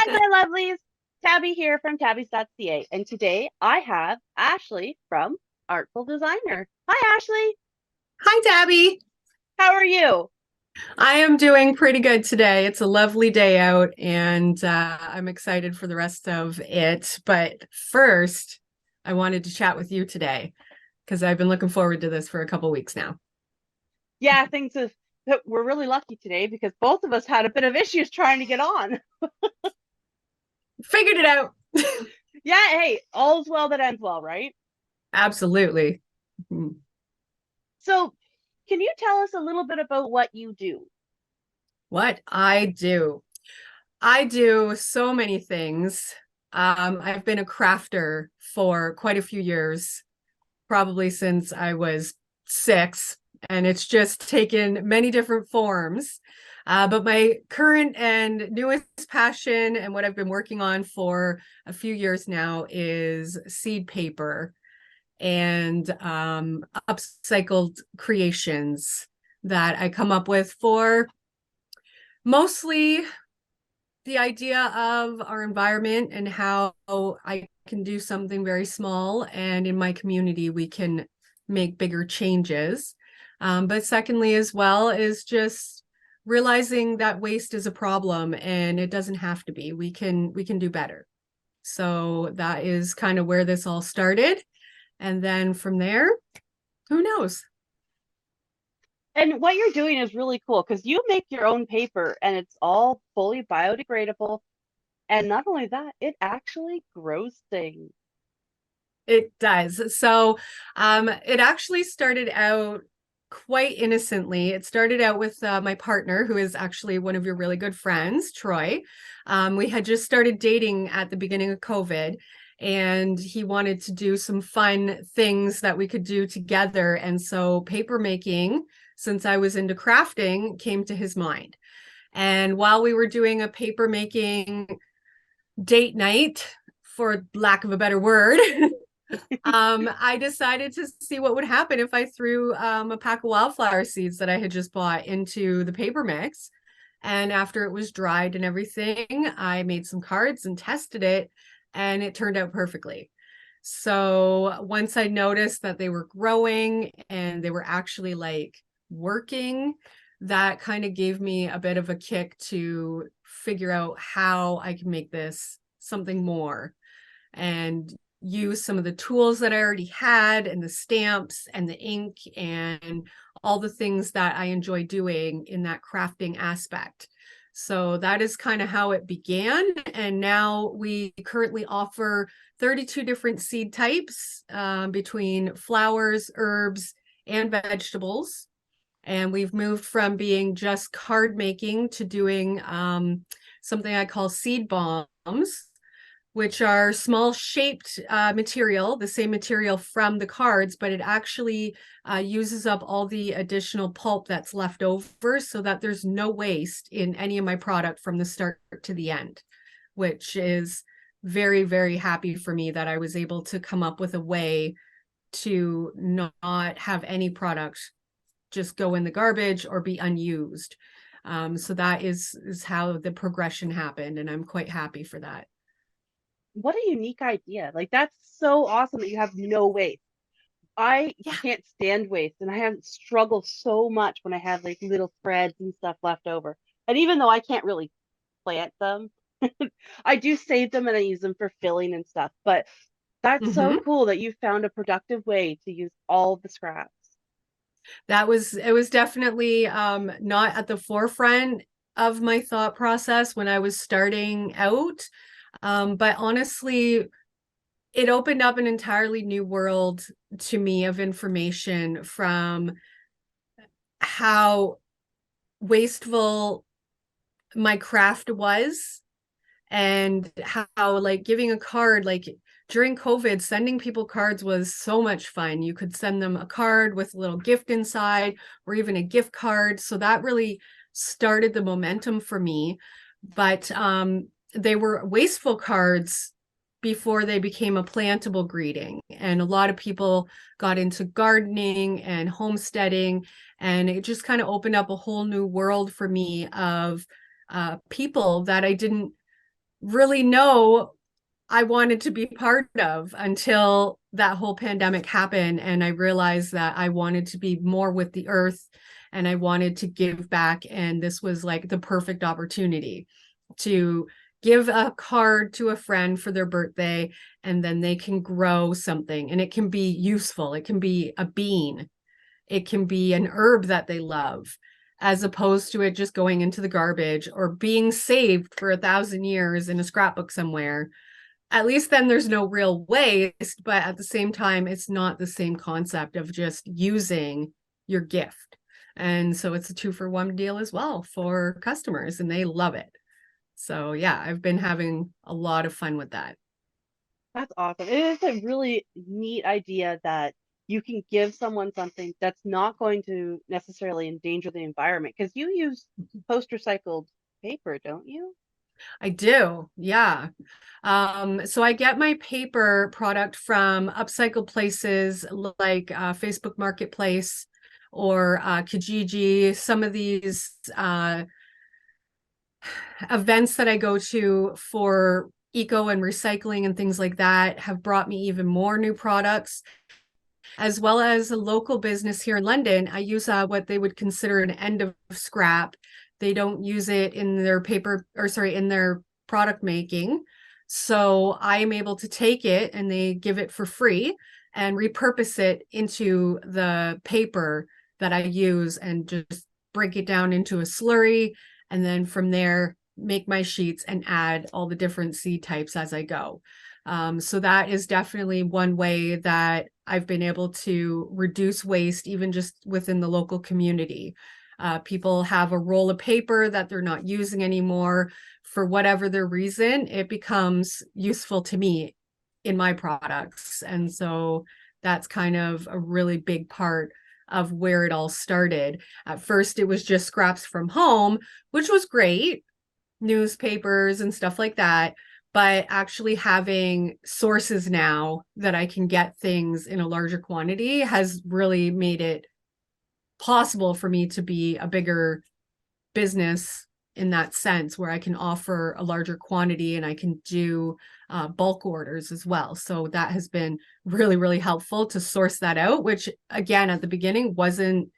Hi, my lovelies. Tabby here from tabbies.ca. And today I have Ashley from Artful Designer. Hi, Ashley. Hi, Debbie. How are you? I am doing pretty good today. It's a lovely day out, and I'm excited for the rest of it. But first, I wanted to chat with you today because I've been looking forward to this for a couple weeks now. Yeah, we're really lucky today because both of us had a bit of issues trying to get on. Figured it out. Yeah, hey, all's well that ends well, right? Absolutely. Mhm. So, can you tell us a little bit about what you do? What I do. I do so many things. I've been a crafter for quite a few years, probably since I was 6, and it's just taken many different forms. But my current and newest passion, and what I've been working on for a few years now, is seed paper and upcycled creations that I come up with for mostly the idea of our environment and how I can do something very small, and in my community we can make bigger changes. But secondly, as well, is just realizing that waste is a problem and it doesn't have to be. We can do better. So that is kind of where this all started. And then from there, who knows? And what you're doing is really cool because you make your own paper and it's all fully biodegradable. And not only that, it actually grows things. It does. So it actually started out quite innocently. It started out with my partner, who is actually one of your really good friends, Troy. We had just started dating at the beginning of COVID, and he wanted to do some fun things that we could do together. And so paper making, since I was into crafting, came to his mind. And while we were doing a paper making date night, for lack of a better word, I decided to see what would happen if I threw a pack of wildflower seeds that I had just bought into the paper mix. And after it was dried and everything, I made some cards and tested it, and it turned out perfectly. So once I noticed that they were growing and they were actually like working, that kind of gave me a bit of a kick to figure out how I can make this something more and use some of the tools that I already had, and the stamps and the ink and all the things that I enjoy doing in that crafting aspect. So that is kind of how it began. And now we currently offer 32 different seed types, between flowers, herbs, and vegetables. And we've moved from being just card making to doing something I call seed bombs, which are small shaped material, the same material from the cards, but it actually uses up all the additional pulp that's left over so that there's no waste in any of my product from the start to the end, which is very, very happy for me that I was able to come up with a way to not have any product just go in the garbage or be unused. So that is how the progression happened, and I'm quite happy for that. What a unique idea. Like that's so awesome that you have no waste. I Yeah. can't stand waste and I have struggled so much when I have like little threads and stuff left over. And even though I can't really plant them, I do save them and I use them for filling and stuff. But that's so Mm-hmm. cool that you found a productive way to use all the scraps. That was it was definitely not at the forefront of my thought process when I was starting out. But honestly, it opened up an entirely new world to me of information, from how wasteful my craft was, and how like giving a card, like during COVID, sending people cards was so much fun. You could send them a card with a little gift inside, or even a gift card. So that really started the momentum for me. But they were wasteful cards before they became a plantable greeting. And a lot of people got into gardening and homesteading, and it just kind of opened up a whole new world for me of people that I didn't really know I wanted to be part of until that whole pandemic happened. And I realized that I wanted to be more with the earth and I wanted to give back. And this was like the perfect opportunity to give a card to a friend for their birthday, and then they can grow something and it can be useful. It can be a bean, it can be an herb that they love, as opposed to it just going into the garbage or being saved for 1,000 years in a scrapbook somewhere. At least then there's no real waste, but at the same time, it's not the same concept of just using your gift. And so it's a 2-for-1 deal as well for customers, and they love it. So yeah, I've been having a lot of fun with that. That's awesome. It is a really neat idea that you can give someone something that's not going to necessarily endanger the environment because you use post recycled paper, don't you? I do, yeah. So I get my paper product from upcycled places like Facebook Marketplace or Kijiji. Some of these events that I go to for eco and recycling and things like that have brought me even more new products, as well as a local business here in London. I use what they would consider an end of scrap. They don't use it in their paper, or sorry, in their product making. So I am able to take it and they give it for free and repurpose it into the paper that I use and just break it down into a slurry. And then from there, make my sheets and add all the different seed types as I go. So that is definitely one way that I've been able to reduce waste, even just within the local community. People have a roll of paper that they're not using anymore for whatever their reason. It becomes useful to me in my products. And so that's kind of a really big part of where it all started. At first, it was just scraps from home, which was great, newspapers and stuff like that. But actually having sources now that I can get things in a larger quantity has really made it possible for me to be a bigger business in that sense, where I can offer a larger quantity and I can do bulk orders as well. So that has been really, really helpful to source that out, which again, at the beginning wasn't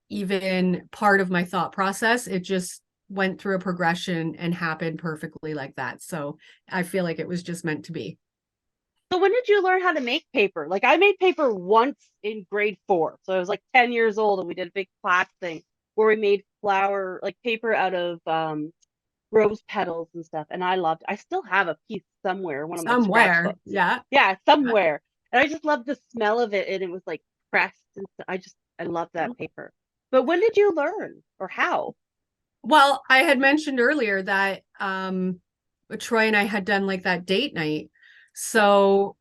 even part of my thought process. It just went through a progression and happened perfectly like that. So I feel like it was just meant to be. So when did you learn how to make paper? Like I made paper once in grade 4. So I was like 10 years old and we did a big class thing where we made flower like paper out of rose petals and stuff. And I loved I still have a piece somewhere, one of my Somewhere. scratchbooks. Yeah. Yeah, somewhere. And I just loved the smell of it and it was like pressed and stuff. I love that paper. But when did you learn or how? Well, I had mentioned earlier that Troy and I had done like that date night. So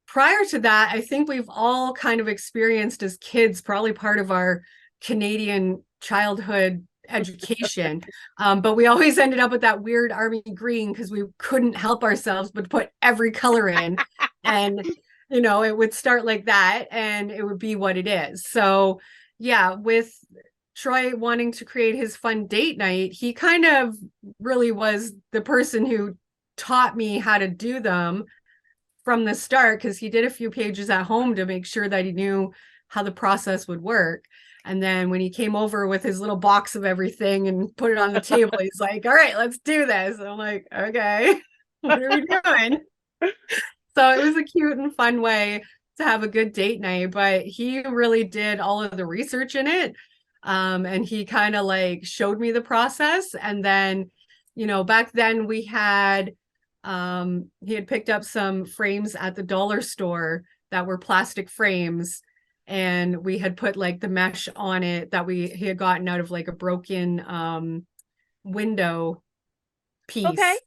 prior to that, I think we've all kind of experienced as kids, probably part of our Canadian childhood education. But we always ended up with that weird army green because we couldn't help ourselves but put every color in. And, it would start like that and it would be what it is. So, yeah, with Troy wanting to create his fun date night, he kind of really was the person who taught me how to do them from the start, because he did a few pages at home to make sure that he knew how the process would work. And then when he came over with his little box of everything and put it on the table, he's like, all right, let's do this. And I'm like, okay, what are we doing? So it was a cute and fun way to have a good date night, but he really did all of the research in it. And he kind of like showed me the process. And then, back then he had picked up some frames at the dollar store that were plastic frames. And we had put like the mesh on it that he had gotten out of like a broken window Okay. piece.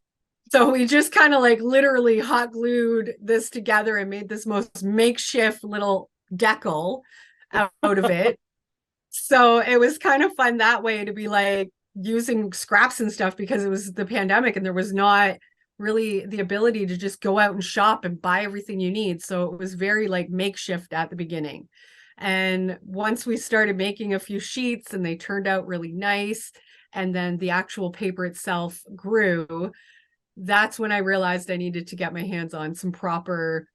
So we just kind of like literally hot glued this together and made this most makeshift little decal out of it. So it was kind of fun that way to be like using scraps and stuff, because it was the pandemic and there was not really the ability to just go out and shop and buy everything you need. So it was very like makeshift at the beginning. And once we started making a few sheets and they turned out really nice, and then the actual paper itself grew, that's when I realized I needed to get my hands on some proper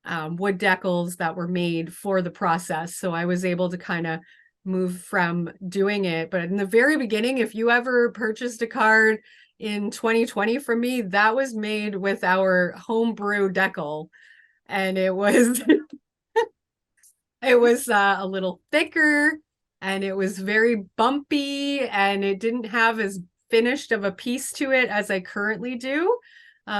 wood decals that were made for the process. So I was able to kind of move from doing it. But in the very beginning, if you ever purchased a card in 2020 from me, that was made with our homebrew decal. And it was it was a little thicker and it was very bumpy and it didn't have as finished of a piece to it as I currently do.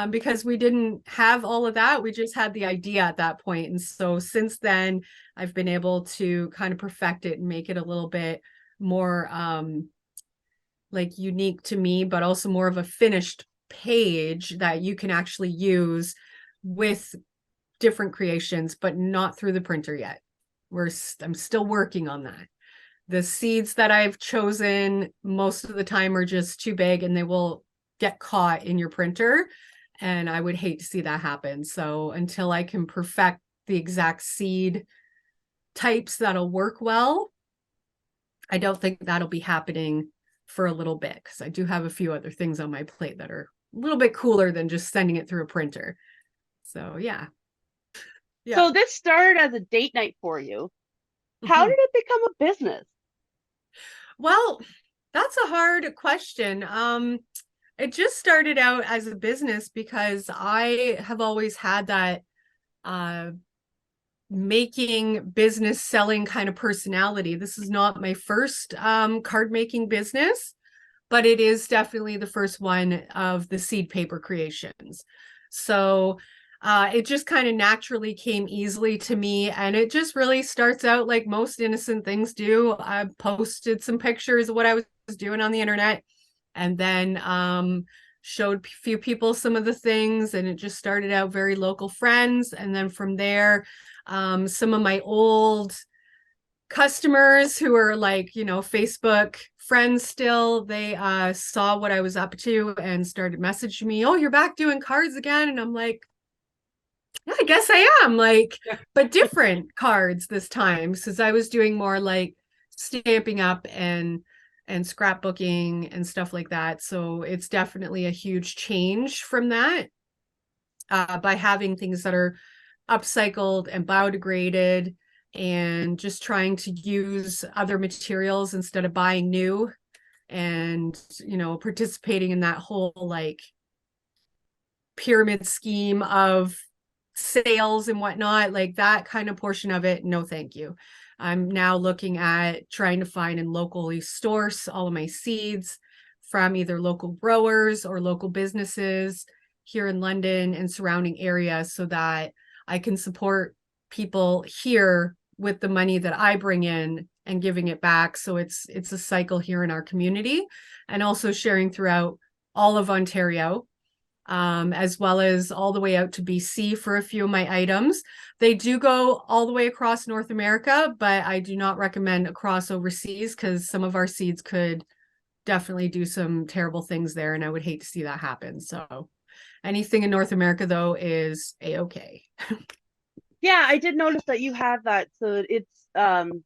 Because we didn't have all of that. We just had the idea at that point. And so since then, I've been able to kind of perfect it and make it a little bit more like unique to me, but also more of a finished page that you can actually use with different creations, but not through the printer yet. I'm still working on that. The seeds that I've chosen most of the time are just too big and they will get caught in your printer. And I would hate to see that happen. So until I can perfect the exact seed types that'll work well, I don't think that'll be happening for a little bit, because I do have a few other things on my plate that are a little bit cooler than just sending it through a printer. So yeah. So this started as a date night for you. How Mhm. did it become a business? Well, that's a hard question. It just started out as a business because I have always had that uh, making business selling kind of personality. This is not my first card making business, but it is definitely the first one of the seed paper creations. So it just kind of naturally came easily to me. And it just really starts out like most innocent things do. I posted some pictures of what I was doing on the internet and then showed a few people some of the things. And it just started out very local friends. And then from there, some of my old customers who are like, Facebook friends still, they saw what I was up to and started messaging me, oh, you're back doing cards again. And I'm like, yeah, I guess I am, like, but different cards this time, since I was doing more like stamping up and scrapbooking and stuff like that. So it's definitely a huge change from that, by having things that are upcycled and biodegraded and just trying to use other materials instead of buying new, and participating in that whole like pyramid scheme of sales and whatnot, like that kind of portion of it. No, thank you. I'm now looking at trying to find and locally source all of my seeds from either local growers or local businesses here in London and surrounding areas, so that I can support people here with the money that I bring in and giving it back. So it's a cycle here in our community, and also sharing throughout all of Ontario, as well as all the way out to BC for a few of my items. They do go all the way across North America, but I do not recommend across overseas, because some of our seeds could definitely do some terrible things there, and I would hate to see that happen. So anything in North America, though, is a-okay. Yeah, I did notice that you have that. So it's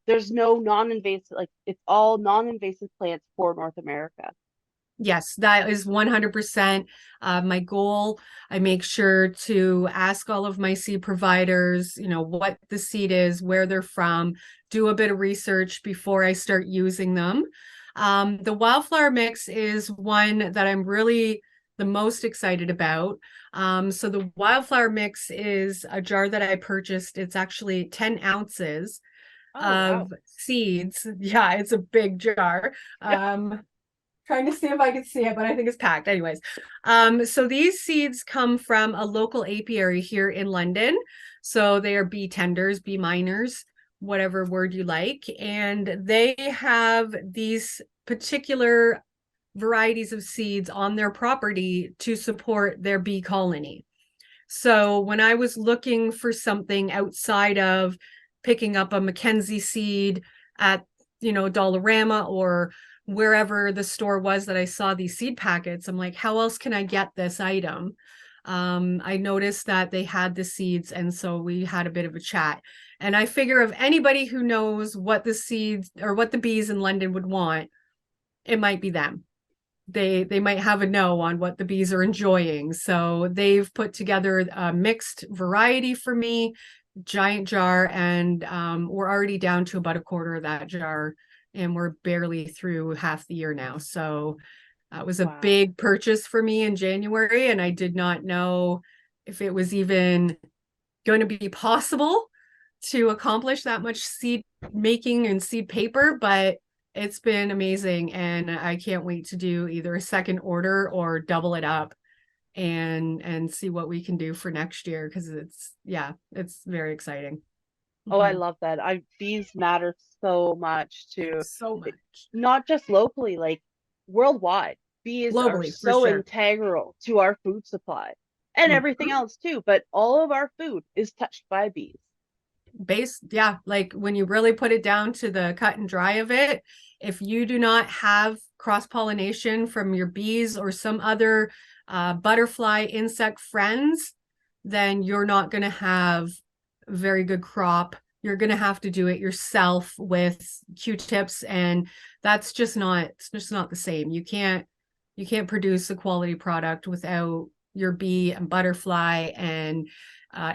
there's no non-invasive, like it's all non-invasive plants for North America. Yes, that is 100% my goal. I make sure to ask all of my seed providers, what the seed is, where they're from, do a bit of research before I start using them. The wildflower mix is one that I'm really the most excited about. So the wildflower mix is a jar that I purchased. It's actually 10 ounces Oh, wow. of seeds. Yeah, it's a big jar. Trying to see if I can see it, but I think it's packed. Anyways, so these seeds come from a local apiary here in London. So they are bee tenders, bee miners, whatever word you like. And they have these particular varieties of seeds on their property to support their bee colony. So when I was looking for something outside of picking up a Mackenzie seed at, Dollarama or wherever the store was that I saw these seed packets, I'm like, how else can I get this item? I noticed that they had the seeds, and so we had a bit of a chat. And I figure if anybody who knows what the seeds or what the bees in London would want, it might be them. they might have a no on what the bees are enjoying. So they've put together a mixed variety for me, giant jar, and we're already down to about a quarter of that jar, and we're barely through half the year now. So that was a Wow. big purchase for me in January, and I did not know if it was even going to be possible to accomplish that much seed making and seed paper, but it's been amazing. And I can't wait to do either a second order or double it up and see what we can do for next year, because it's very exciting. Oh, I Mhm. love that. Bees matter so much to So it- much not just locally, like worldwide. Bees are globally for so sure. integral to our food supply and everything Mhm. else too, but all of our food is touched by bees. Yeah, like when you really put it down to the cut and dry of it, if you do not have cross pollination from your bees or some other butterfly insect friends, then you're not going to have a very good crop. You're going to have to do it yourself with Q-tips, and it's just not the same. You can't produce a quality product without your bee and butterfly and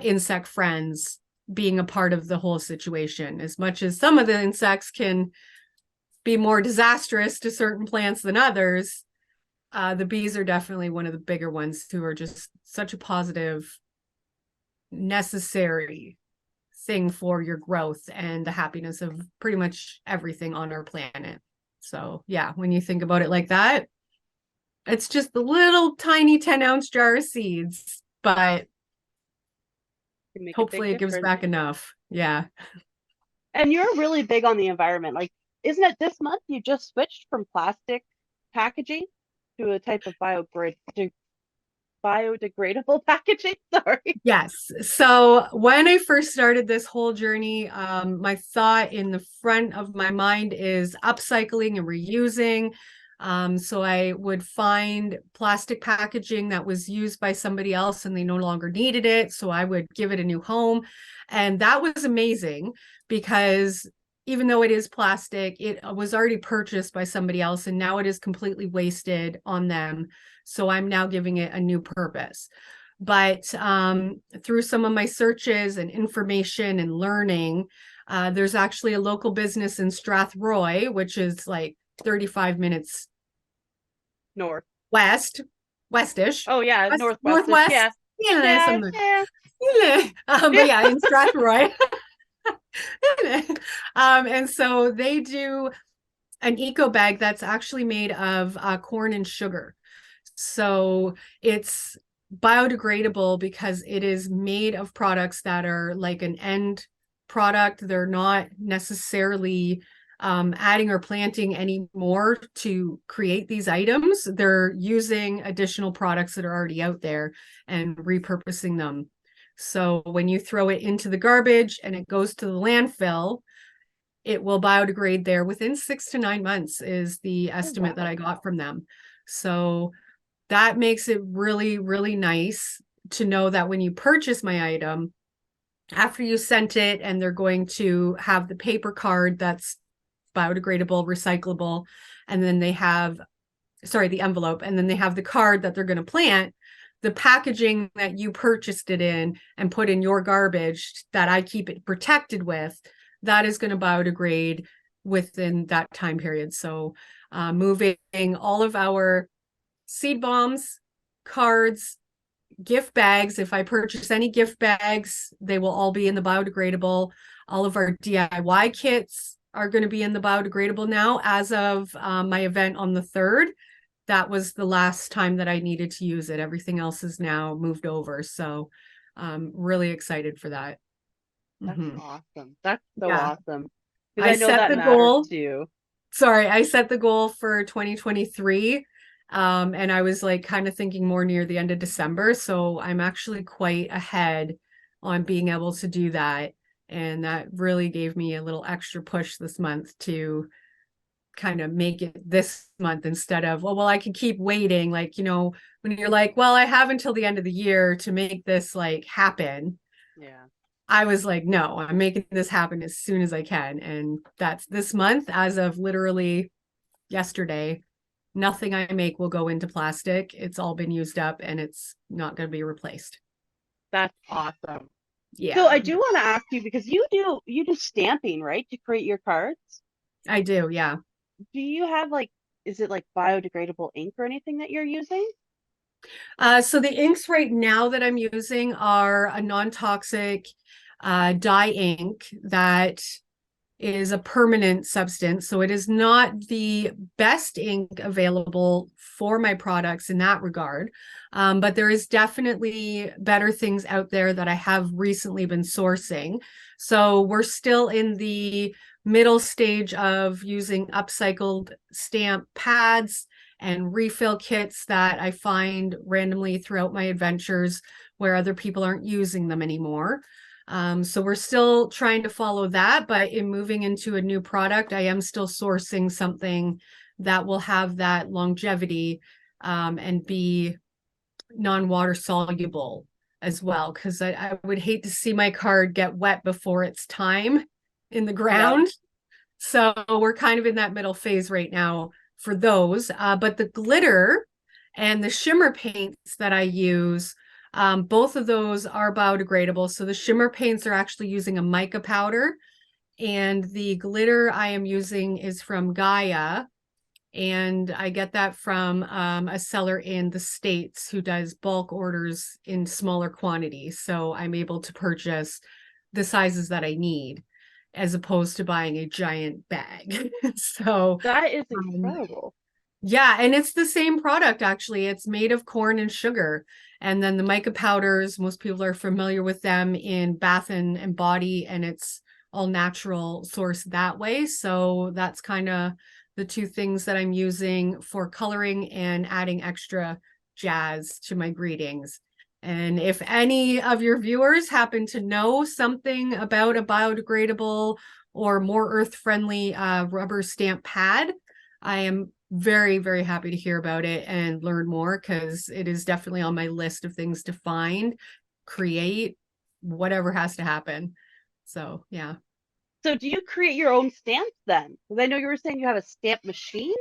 insect friends being a part of the whole situation. As much as some of the insects can be more disastrous to certain plants than others, the bees are definitely one of the bigger ones who are just such a positive, necessary thing for your growth and the happiness of pretty much everything on our planet. So, yeah, when you think about it like that, it's just the little tiny 10-ounce jar of seeds, but Can make a big hopefully it gives difference. back enough. Yeah. And you're really big on the environment. Like, isn't it this month you just switched from plastic packaging to a type of biodegradable packaging? Sorry. Yes. So when I first started this whole journey, my thought in the front of my mind is upcycling and reusing. So I would find plastic packaging that was used by somebody else and they no longer needed it. So I would give it a new home. And that was amazing because even though it is plastic, it was already purchased by somebody else and now it is completely wasted on them. So I'm now giving it a new purpose. But through some of my searches and information and learning, there's actually a local business in Strathroy, which is like 35 minutes North. west, westish, Oh yeah, northwestish. northwest. Yeah. Yeah, Yeah, something. yeah. Yeah. But Yeah. yeah, in Strathroy. And so they do an eco bag that's actually made of corn and sugar. So it's biodegradable because it is made of products that are like an end product. They're not necessarily adding or planting any more to create these items. They're using additional products that are already out there and repurposing them. So when you throw it into the garbage and it goes to the landfill, it will biodegrade there within 6 to 9 months is the Oh estimate that wow. I got from them. So that makes it really, really nice to know that when you purchase my item, after you sent it and they're going to have the paper card that's biodegradable, recyclable, and then they have, sorry, the envelope, and then they have the card that they're going to plant, the packaging that you purchased it in and put in your garbage that I keep it protected with, that is going to biodegrade within that time period. So moving all of our seed bombs, cards, gift bags. If I purchase any gift bags, they will all be in the biodegradable. All of our DIY kits are going to be in the biodegradable now. As of my event on the 3rd, that was the last time that I needed to use it. Everything else is now moved over. So I'm really excited for that. That's Mm-hmm. awesome. That's so Yeah. awesome. Because I I know set that the matters goal to you. sorry, I set the goal for 2023. And I was like kind of thinking more near the end of December. So I'm actually quite ahead on being able to do that. And that really gave me a little extra push this month to kind of make it this month instead of, well, I can keep waiting. Like, when you're like, well, I have until the end of the year to make this like happen. Yeah. I was like, no, I'm making this happen as soon as I can. And that's this month, as of literally yesterday, Nothing I make will go into plastic. It's all been used up and it's not going to be replaced. That's awesome. So Yeah, I do want to ask you because you do stamping, right, to create your cards. I do. Yeah. Do you have like, is it like biodegradable ink or anything that you're using? So the inks right now that I'm using are a non-toxic dye ink that is a permanent substance. So it is not the best ink available for my products in that regard. But there is definitely better things out there that I have recently been sourcing. So we're still in the middle stage of using upcycled stamp pads and refill kits that I find randomly throughout my adventures where other people aren't using them anymore. So we're still trying to follow that, but in moving into a new product, I am still sourcing something that will have that longevity and be non-water soluble as well. Because I would hate to see my card get wet before it's time in the Yep. ground. So we're kind of in that middle phase right now for those. But the glitter and the shimmer paints that I use, both of those are biodegradable. So the shimmer paints are actually using a mica powder, and the glitter I am using is from Gaia. And I get that from a seller in the States who does bulk orders in smaller quantities. So I'm able to purchase the sizes that I need as opposed to buying a giant bag. So, That is um, incredible. yeah, and it's the same product actually. It's made of corn and sugar. And then the mica powders, most people are familiar with them in bath and body, and it's all natural source that way. So that's kind of the two things that I'm using for coloring and adding extra jazz to my greetings. And if any of your viewers happen to know something about a biodegradable or more earth-friendly rubber stamp pad, I am very, very happy to hear about it and learn more because it is definitely on my list of things to find, create, whatever has to happen. So, yeah. So do you create your own stamps then? Because I know you were saying you have a stamp machine.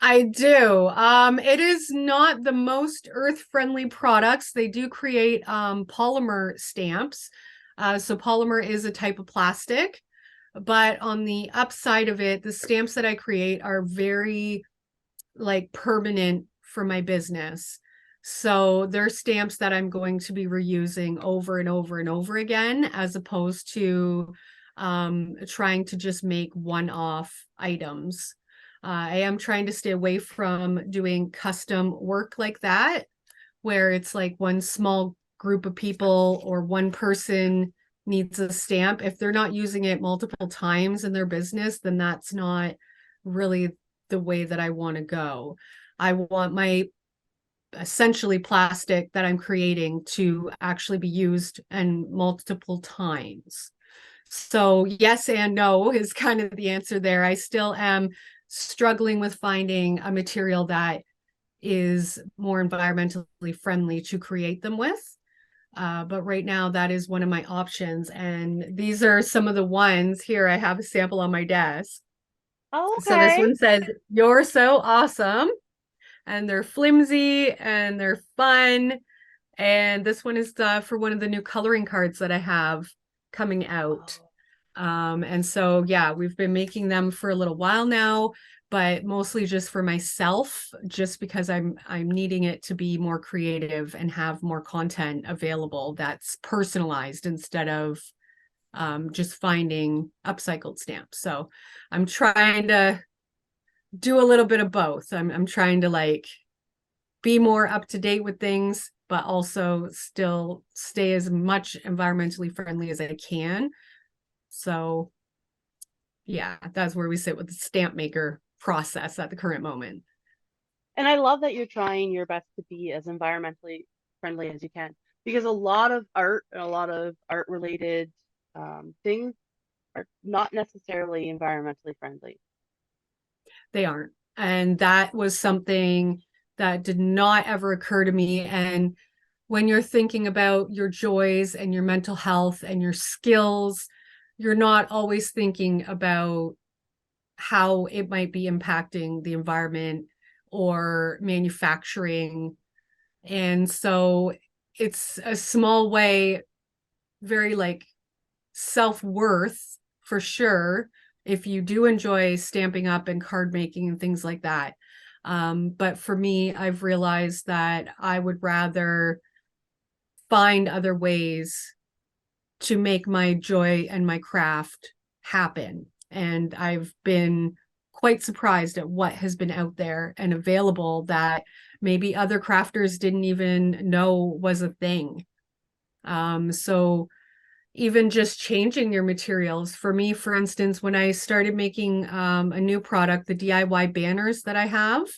I do. It is not the most earth-friendly products. They do create polymer stamps. So polymer is a type of plastic, but on the upside of it, the stamps that I create are very like permanent for my business. So they're stamps that I'm going to be reusing over and over and over again, as opposed to trying to just make one-off items. I am trying to stay away from doing custom work like that, where it's like one small group of people or one person needs a stamp. If they're not using it multiple times in their business, then that's not really the way that I want to go. I want my essentially plastic that I'm creating to actually be used and multiple times. So yes and no is kind of the answer there. I still am struggling with finding a material that is more environmentally friendly to create them with. But right now, that is one of my options. And these are some of the ones here. I have a sample on my desk. Oh, So this okay. one says, "You're so awesome." And they're flimsy and they're fun. And this one is for one of the new coloring cards that I have coming out. And so, yeah, we've been making them for a little while now, but mostly just for myself, just because I'm needing it to be more creative and have more content available that's personalized instead of just finding upcycled stamps. So I'm trying to do a little bit of both. I'm trying to like be more up to date with things, but also still stay as much environmentally friendly as I can. So yeah, that's where we sit with the stamp maker process at the current moment. And I love that you're trying your best to be as environmentally friendly as you can because a lot of art and a lot of art related things are not necessarily environmentally friendly. They aren't. And that was something that did not ever occur to me. And when you're thinking about your joys and your mental health and your skills, you're not always thinking about how it might be impacting the environment or manufacturing. And so it's a small way, very like self-worth for sure, if you do enjoy stamping up and card making and things like that. But for me, I've realized that I would rather find other ways to make my joy and my craft happen. And I've been quite surprised at what has been out there and available that maybe other crafters didn't even know was a thing. So even just changing your materials. For me, for instance, when I started making a new product, the DIY banners that I have,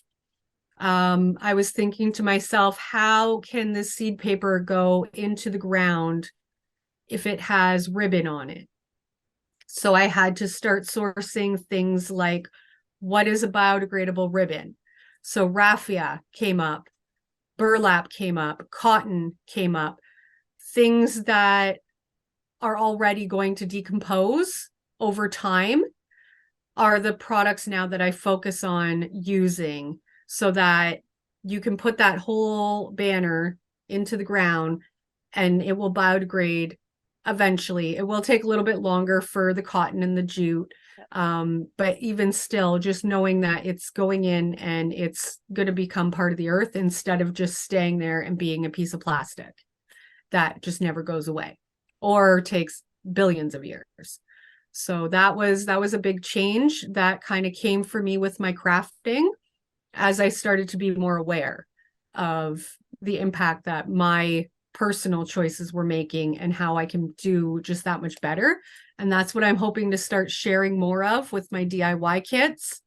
I was thinking to myself, how can this seed paper go into the ground if it has ribbon on it? So I had to start sourcing things like, what is a biodegradable ribbon? So raffia came up, burlap came up, cotton came up, things that are already going to decompose over time are the products now that I focus on using, so that you can put that whole banner into the ground and it will biodegrade eventually. It will take a little bit longer for the cotton and the jute. But even still, just knowing that it's going in and it's going to become part of the earth instead of just staying there and being a piece of plastic that just never goes away or takes billions of years. So that was a big change that kind of came for me with my crafting as I started to be more aware of the impact that my personal choices were making and how I can do just that much better. And that's what I'm hoping to start sharing more of with my DIY kits.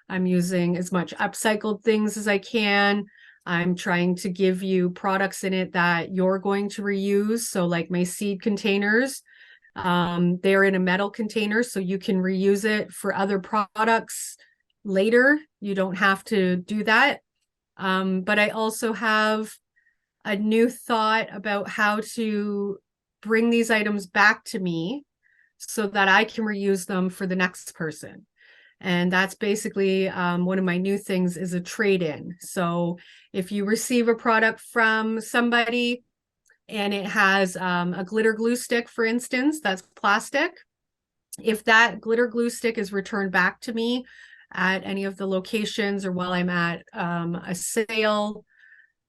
I'm using as much upcycled things as I can. I'm trying to give you products in it that you're going to reuse. So like my seed containers, they're in a metal container, so you can reuse it for other products later. You don't have to do that. But I also have a new thought about how to bring these items back to me so that I can reuse them for the next person. And that's basically one of my new things is a trade-in. So if you receive a product from somebody and it has a glitter glue stick, for instance, that's plastic, if that glitter glue stick is returned back to me at any of the locations or while I'm at a sale,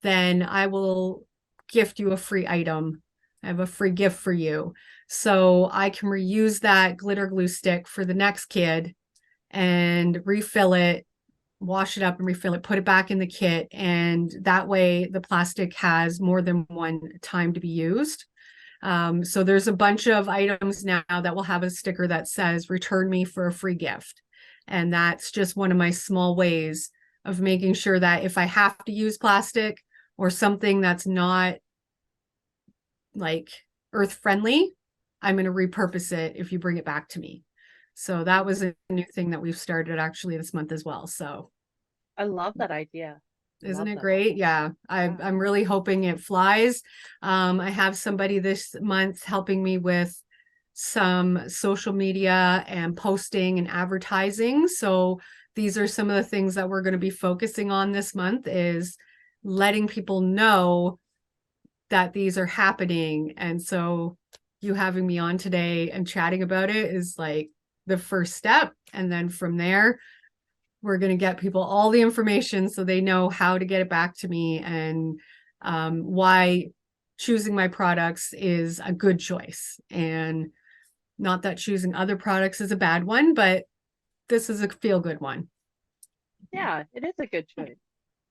then I will gift you a free item. I have a free gift for you. So I can reuse that glitter glue stick for the next kid and refill it, wash it up and refill it, put it back in the kit. And that way the plastic has more than one time to be used. So there's a bunch of items now that will have a sticker that says return me for a free gift. And that's just one of my small ways of making sure that if I have to use plastic or something that's not like earth friendly, I'm going to repurpose it if you bring it back to me. So that was a new thing that we've started actually this month as well. So I love that idea. isn't Love it that. great? Yeah. I'm really hoping it flies. I have somebody this month helping me with some social media and posting and advertising. So these are some of the things that we're going to be focusing on this month is letting people know that these are happening. And so you having me on today and chatting about it is like the first step. And then from there, we're going to get people all the information so they know how to get it back to me and why choosing my products is a good choice. And not that choosing other products is a bad one, but this is a feel good one. Yeah, it is a good choice.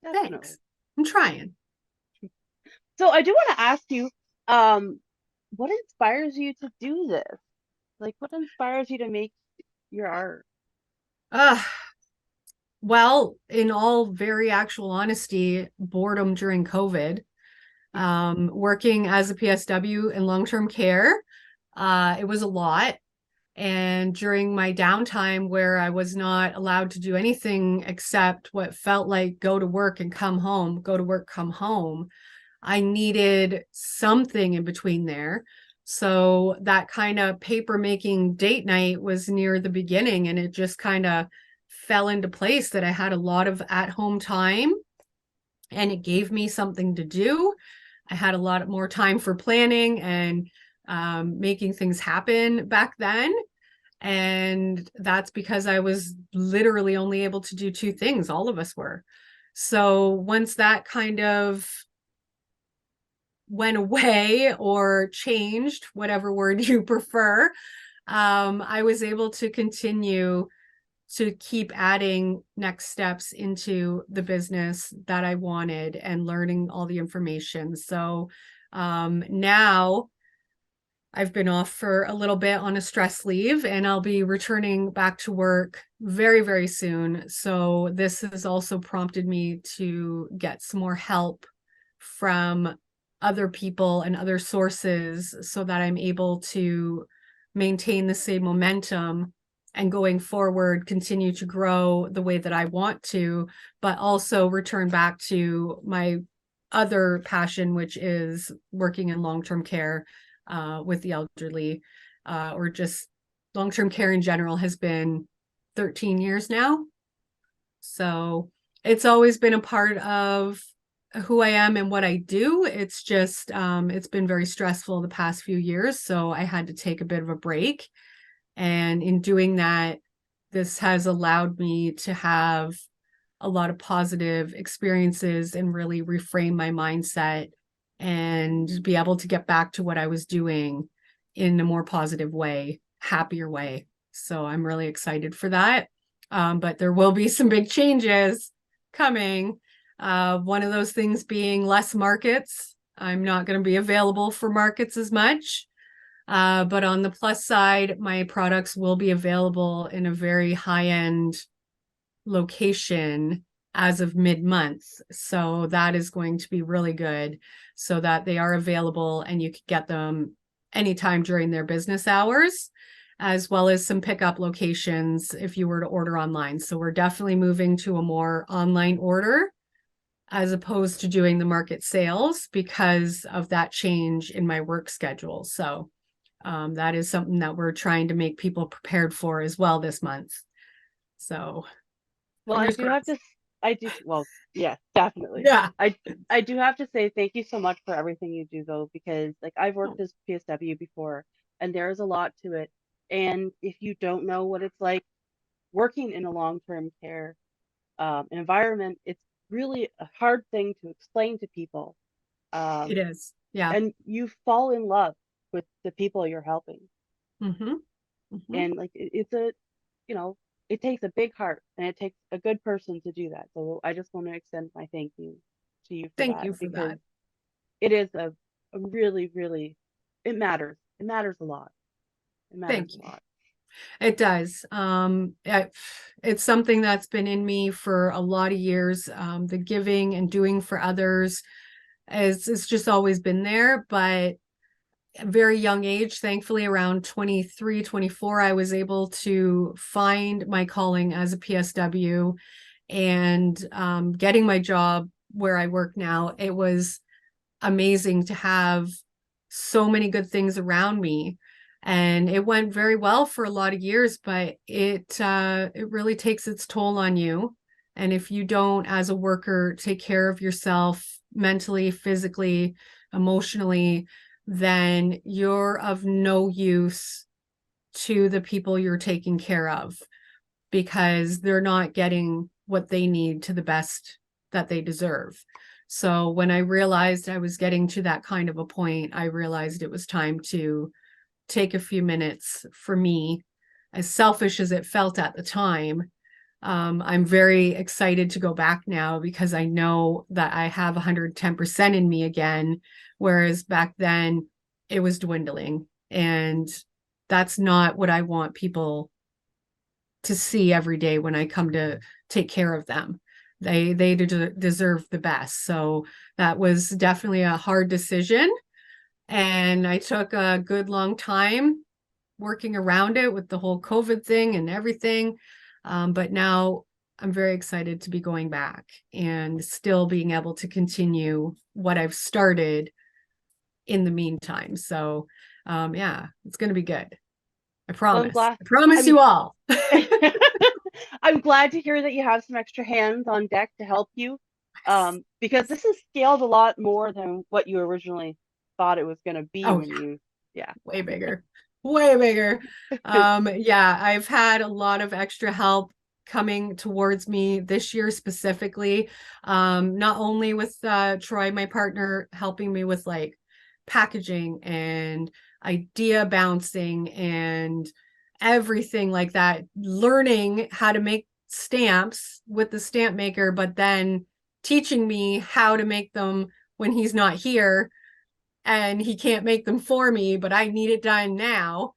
Thanks. Definitely. I'm trying. So I do want to ask you, what inspires you to do this? Like, what inspires you to make your art? Uh, well, in all very actual honesty, boredom during COVID, working as a PSW in long-term care, it was a lot. And during my downtime where I was not allowed to do anything except what felt like go to work and come home, go to work, come home, I needed something in between there. So that kind of paper making date night was near the beginning and it just kind of fell into place that I had a lot of at-home time, and it gave me something to do. I had a lot more time for planning and making things happen back then. And that's because I was literally only able to do two things. All of us were. So once that kind of went away or changed, whatever word you prefer, I was able to continue to keep adding next steps into the business that I wanted and learning all the information. So now I've been off for a little bit on a stress leave, and I'll be returning back to work very, very soon. So this has also prompted me to get some more help from other people and other sources so that I'm able to maintain the same momentum and going forward, continue to grow the way that I want to, but also return back to my other passion, which is working in long-term care with the elderly, or just long-term care in general has been 13 years now. So it's always been a part of who I am and what I do. It's just, it's been very stressful the past few years. So I had to take a bit of a break. And in doing that, this has allowed me to have a lot of positive experiences and really reframe my mindset and be able to get back to what I was doing in a more positive way, happier way. So I'm really excited for that. But there will be some big changes coming. One of those things being less markets. I'm not going to be available for markets as much. But on the plus side, my products will be available in a very high-end location as of mid-month. So that is going to be really good, so that they are available and you can get them anytime during their business hours, as well as some pickup locations if you were to order online. So we're definitely moving to a more online order as opposed to doing the market sales because of that change in my work schedule. So that is something that we're trying to make people prepared for as well this month. So Well, I fingers do have crossed. to, I do, well, yeah, definitely. Yeah. I do have to say thank you so much for everything you do though, because like I've worked as PSW before and there's a lot to it. And if you don't know what it's like working in a long-term care environment, it's really a hard thing to explain to people. It Um, is. Yeah. and you fall in love with the people you're helping. Mm-hmm. Mm-hmm. And like it's a, you know, it takes a big heart and it takes a good person to do that. So I just want to extend my thank you to you for Thank that you for because that. it is a really, really, it matters. It matters a lot. It matters Thank a you. lot. It does. It's something that's been in me for a lot of years. The giving and doing for others is it's just always been there, but a very young age, thankfully around 23, 24, I was able to find my calling as a PSW and getting my job where I work now. It was amazing to have so many good things around me, and it went very well for a lot of years, but it really takes its toll on you. And if you don't, as a worker, take care of yourself mentally, physically, emotionally, then you're of no use to the people you're taking care of because they're not getting what they need to the best that they deserve. So when I realized I was getting to that kind of a point, I realized it was time to take a few minutes for me, as selfish as it felt at the time. I'm very excited to go back now because I know that I have 110% in me again, whereas back then it was dwindling. And that's not what I want people to see every day when I come to take care of them. They deserve the best. So that was definitely a hard decision. And I took a good long time working around it with the whole COVID thing and everything. But now I'm very excited to be going back and still being able to continue what I've started in the meantime. So yeah, it's going to be good. I Well, I'm promise. glad. I promise I'm you all. I'm glad to hear that you have some extra hands on deck to help you, Yes. because this is scaled a lot more than what you originally thought it was going to be Oh when yeah, you, yeah. way bigger. Way bigger. Yeah, I've had a lot of extra help coming towards me this year specifically. Not only with Troy, my partner, helping me with like packaging and idea bouncing and everything like that, learning how to make stamps with the stamp maker, but then teaching me how to make them when he's not here and he can't make them for me, but I need it done now.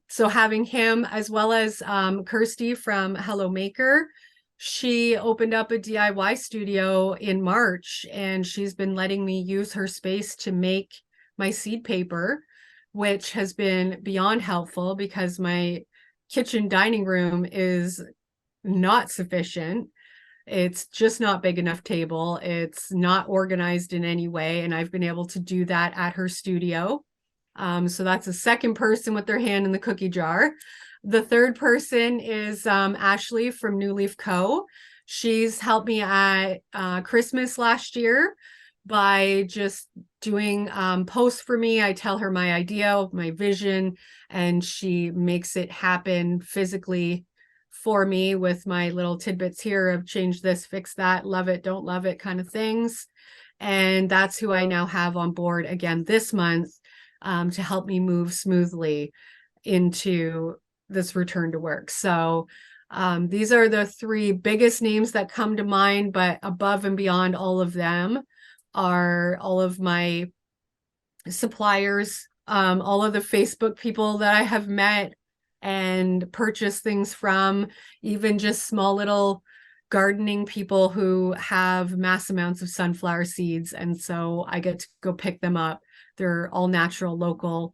So having him as well as Kirsty from Hello Maker, she opened up a DIY studio in March and she's been letting me use her space to make my seed paper, which has been beyond helpful because my kitchen dining room is not sufficient. It's just not big enough table. It's not organized in any way. And I've been able to do that at her studio. So that's a second person with their hand in the cookie jar. The third person is Ashley from New Leaf Co. She's helped me at Christmas last year by just doing posts for me. I tell her my idea, my vision, and she makes it happen physically for me with my little tidbits here of change this, fix that, love it, don't love it kind of things. And that's who I now have on board again this month to help me move smoothly into this return to work. So these are the three biggest names that come to mind, but above and beyond all of them are all of my suppliers, all of the Facebook people that I have met and purchased things from, even just small little gardening people who have mass amounts of sunflower seeds. And so I get to go pick them up. They're all natural, local.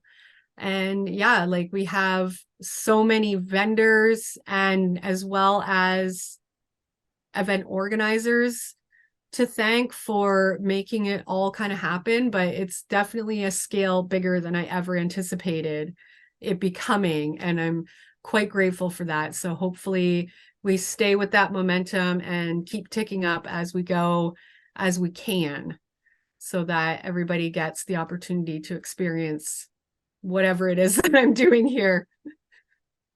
And yeah, like we have so many vendors and as well as event organizers to thank for making it all kind of happen, but it's definitely a scale bigger than I ever anticipated it becoming. And I'm quite grateful for that. So hopefully we stay with that momentum and keep ticking up as we go, as we can, so that everybody gets the opportunity to experience whatever it is that I'm doing here.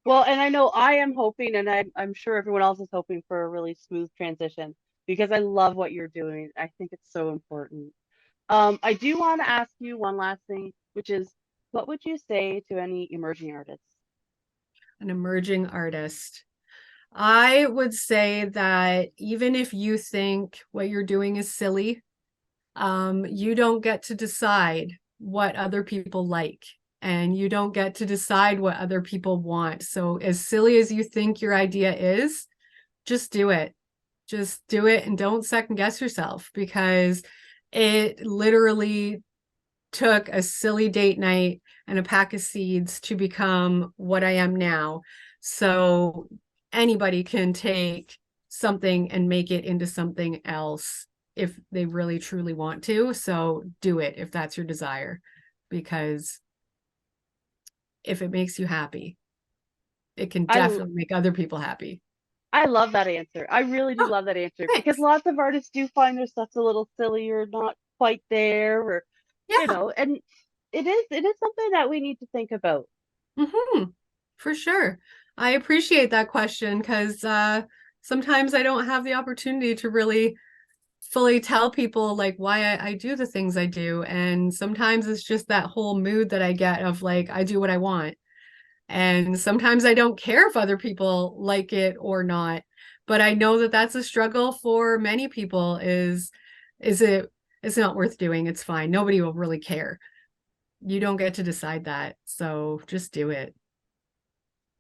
Well, and I know I am hoping, and I'm sure everyone else is hoping for a really smooth transition because I love what you're doing. I think it's so important. I do want to ask you one last thing, which is, what would you say to any emerging artists? An emerging artist. I would say that even if you think what you're doing is silly, you don't get to decide what other people like, and you don't get to decide what other people want. So, as silly as you think your idea is, just do it. Just do it and don't second guess yourself because it literally took a silly date night and a pack of seeds to become what I am now. So anybody can take something and make it into something else if they really truly want to. So do it if that's your desire, because if it makes you happy, it can I definitely make other people happy. I love that answer. I really do Oh, love that answer because thanks. lots of artists do find their stuff's a little silly or not quite there, or Yeah. and it is something that we need to think about. Hmm. For sure. I appreciate that question because sometimes I don't have the opportunity to really fully tell people like why I do the things I do. And sometimes it's just that whole mood that I get of like, I do what I want. And sometimes I don't care if other people like it or not. But I know that that's a struggle for many people is it, it's not worth doing. It's fine. Nobody will really care. You don't get to decide that. So just do it.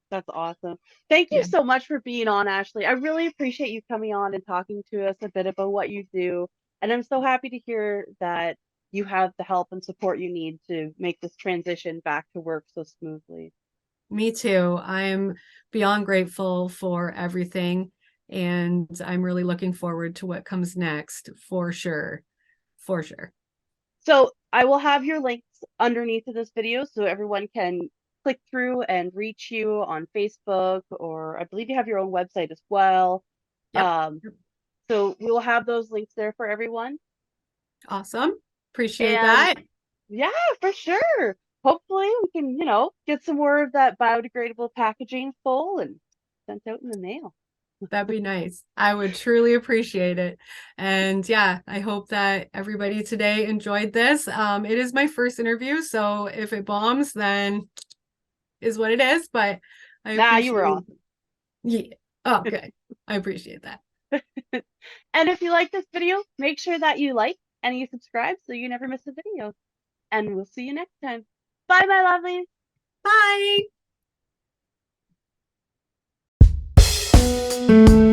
That's awesome. Thank you Yeah. so much for being on, Ashley. I really appreciate you coming on and talking to us a bit about what you do. And I'm so happy to hear that you have the help and support you need to make this transition back to work so smoothly. Me too. I'm beyond grateful for everything. And I'm really looking forward to what comes next for sure. For sure. So I will have your links underneath of this video so everyone can click through and reach you on Facebook, or I believe you have your own website as well. Yep. So we will have those links there for everyone. Awesome. Appreciate And that. yeah, for sure. Hopefully we can, get some more of that biodegradable packaging full and sent out in the mail. That'd be nice. I would truly appreciate it. And yeah, I hope that everybody today enjoyed this. It is my first interview, so if it bombs, then is what it is. But I Nah, you were appreciate. awesome. Yeah. Oh, good. I appreciate that. And if you like this video, make sure that you like and you subscribe so you never miss a video. And we'll see you next time. Bye, my lovelies. Bye.